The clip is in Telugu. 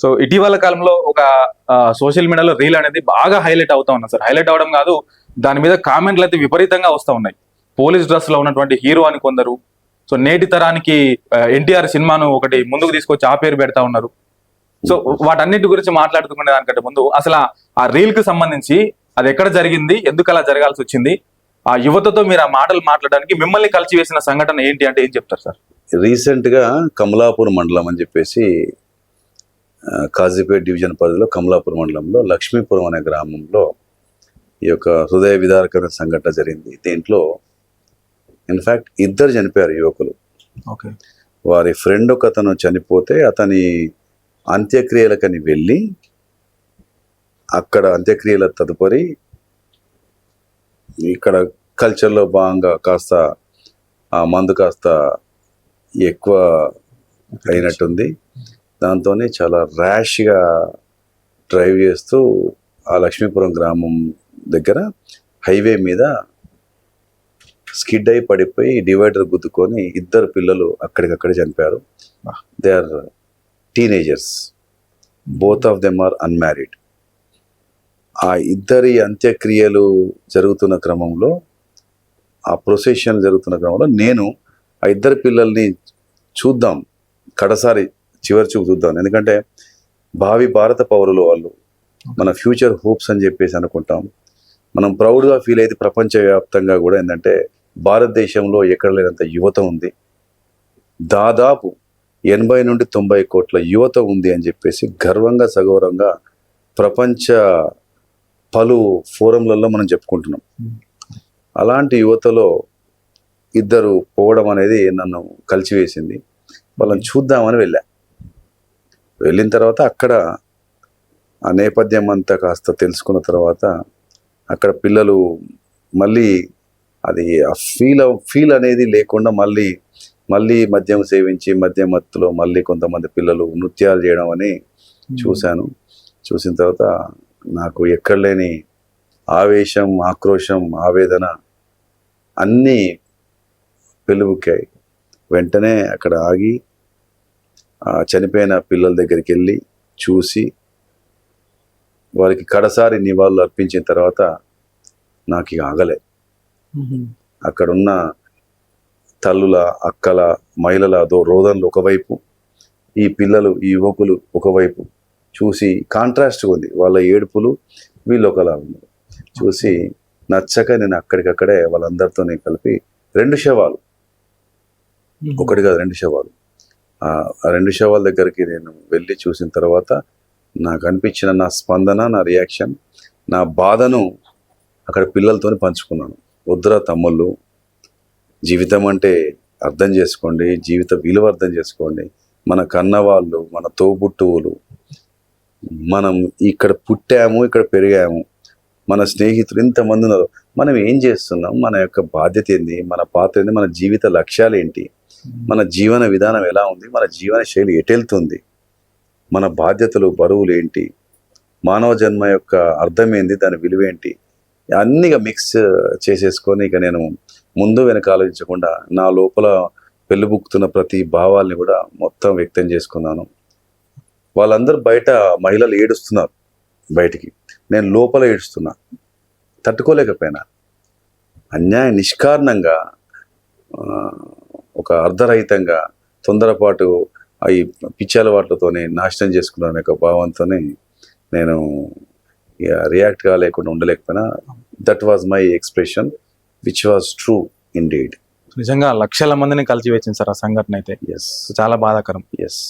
సో ఇటీవల కాలంలో ఒక సోషల్ మీడియాలో రీల్ అనేది బాగా హైలైట్ అవుతా ఉన్నా సార్. హైలైట్ అవడం కాదు, దాని మీద కామెంట్లు అయితే విపరీతంగా వస్తూ ఉన్నాయి. పోలీస్ డ్రెస్ లో ఉన్నటువంటి హీరో అని కొందరు, సో నేటి తరానికి ఎన్టీఆర్ సినిమాను ఒకటి ముందుకు తీసుకొచ్చి ఆ పేరు పెడతా ఉన్నారు. సో వాటన్నిటి గురించి మాట్లాడుకునే దానికంటే ముందు అసలు ఆ రీల్ కి సంబంధించి అది ఎక్కడ జరిగింది, ఎందుకు అలా జరగాల్సి వచ్చింది, ఆ యువతతో మీరు ఆ మాటలు మాట్లాడడానికి మిమ్మల్ని కలిసి వేసిన సంఘటన ఏంటి అంటే ఏం చెప్తారు సార్? రీసెంట్గా కమలాపూర్ మండలం అని చెప్పేసి కాజీపేట డివిజన్ పరిధిలో కమలాపూర్ మండలంలో లక్ష్మీపురం అనే గ్రామంలో ఈ యొక్క హృదయ విదారకమైన సంఘటన జరిగింది. దీంట్లో ఇన్ఫ్యాక్ట్ ఇద్దరు చనిపోయారు యువకులు. ఓకే. వారి ఫ్రెండ్ ఒక అతను చనిపోతే అతని అంత్యక్రియలకని వెళ్ళి అక్కడ అంత్యక్రియల తదుపరి ఇక్కడ కల్చర్లో భాగంగా కాస్త ఆ మందు కాస్త ఎక్కువ అయినట్టుంది. దాంతోనే చాలా ర్యాష్గా డ్రైవ్ చేస్తూ ఆ లక్ష్మీపురం గ్రామం దగ్గర హైవే మీద స్కిడ్ అయి పడిపోయి డివైడర్ గుద్దుకొని ఇద్దరు పిల్లలు అక్కడికక్కడే చనిపోయారు. They are teenagers, both of them are unmarried. ఆ ఇద్దరి అంత్యక్రియలు జరుగుతున్న క్రమంలో, ఆ ప్రొసెషన్ జరుగుతున్న క్రమంలో నేను ఆ ఇద్దరు పిల్లల్ని చూద్దాం, కడసారి చివరి చూపు చూద్దాం, ఎందుకంటే భావి భారత పౌరులు వాళ్ళు, మన ఫ్యూచర్ హోప్స్ అని చెప్పేసి అనుకుంటాం. మనం ప్రౌడ్గా ఫీల్ అయితే ప్రపంచవ్యాప్తంగా కూడా ఏంటంటే భారతదేశంలో ఎక్కడ లేనంత యువత ఉంది, దాదాపు 80 నుండి 90 కోట్ల యువత ఉంది అని చెప్పేసి గర్వంగా సగౌరవంగా ప్రపంచ పలు ఫోరంలలో మనం చెప్పుకుంటున్నాం. అలాంటి యువతలో ఇద్దరు పోవడం అనేది నన్ను కలిచివేసింది. వాళ్ళని చూద్దామని వెళ్ళిన తర్వాత అక్కడ ఆ నేపథ్యం అంతా కాస్త తెలుసుకున్న తర్వాత అక్కడ పిల్లలు మళ్ళీ అది ఆ ఫీల్ అనేది లేకుండా మళ్ళీ మద్యం సేవించి మద్యం మత్తులో మళ్ళీ కొంతమంది పిల్లలు నృత్యాలు చేయడం అని చూశాను. చూసిన తర్వాత నాకు ఎక్కడ లేని ఆవేశం, ఆక్రోశం, ఆవేదన అన్నీ పెళ్ళుబుక్కాయి. వెంటనే అక్కడ ఆగి చనిపోయిన పిల్లల దగ్గరికి వెళ్ళి చూసి వారికి కడసారి నివాళులు అర్పించిన తర్వాత నాకు ఇక ఆగలే. అక్కడున్న తల్లుల, అక్కల, మహిళల రోదనలు ఒకవైపు, ఈ పిల్లలు, ఈ యువకులు ఒకవైపు చూసి కాంట్రాస్ట్ ఉంది. వాళ్ళ ఏడుపులు వీళ్ళు ఒకలా ఉంది. చూసి నచ్చక నేను అక్కడికక్కడే వాళ్ళందరితో కలిపి 2 శవాలు, ఒకటి కాదు 2 శవాలు, ఆ 2 శవాల దగ్గరికి నేను వెళ్ళి చూసిన తర్వాత నాకు అనిపించిన నా స్పందన, నా రియాక్షన్, నా బాధను అక్కడ పిల్లలతో పంచుకున్నాను. వద్దురా తమ్ముళ్ళు, జీవితం అంటే అర్థం చేసుకోండి, జీవిత విలువ అర్థం చేసుకోండి. మన కన్నవాళ్ళు, మన తోబుట్టువులు, మనం ఇక్కడ పుట్టాము, ఇక్కడ పెరిగాము, మన స్నేహితులు ఇంతమంది ఉన్నారు. మనం ఏం చేస్తున్నాం, మన యొక్క బాధ్యత ఏంది, మన పాత్ర ఏంది, మన జీవిత లక్ష్యాలు ఏంటి, మన జీవన విధానం ఎలా ఉంది, మన జీవన శైలి ఎటెళ్తుంది, మన బాధ్యతలు, బరువులు ఏంటి, మానవ జన్మ యొక్క అర్థం ఏంది, దాని విలువ ఏంటి, అన్నీగా మిక్స్ చేసేసుకొని ఇక నేను ముందు వెనక ఆలోచించకుండా నా లోపల పెళ్ళిబుక్కుతున్న ప్రతి భావాల్ని కూడా మొత్తం వ్యక్తం చేసుకున్నాను. వాళ్ళందరూ బయట మహిళలు ఏడుస్తున్నారు బయటికి, నేను లోపల ఏడుస్తున్నా, తట్టుకోలేకపోయినా. అన్యాయం నిష్కారణంగా, ఒక అర్ధరహితంగా, తొందరపాటు ఈ పిచ్చి అలవాట్లతోనే నాశనం చేసుకున్నాను యొక్క భావంతోనే నేను రియాక్ట్ కాలేకుండా ఉండలేకపోయినా. That was my expression which was true indeed. నిజంగా లక్షల మందిని కలిసి వేసింది సార్ ఆ సంఘటన అయితే. ఎస్, చాలా బాధాకరం. ఎస్.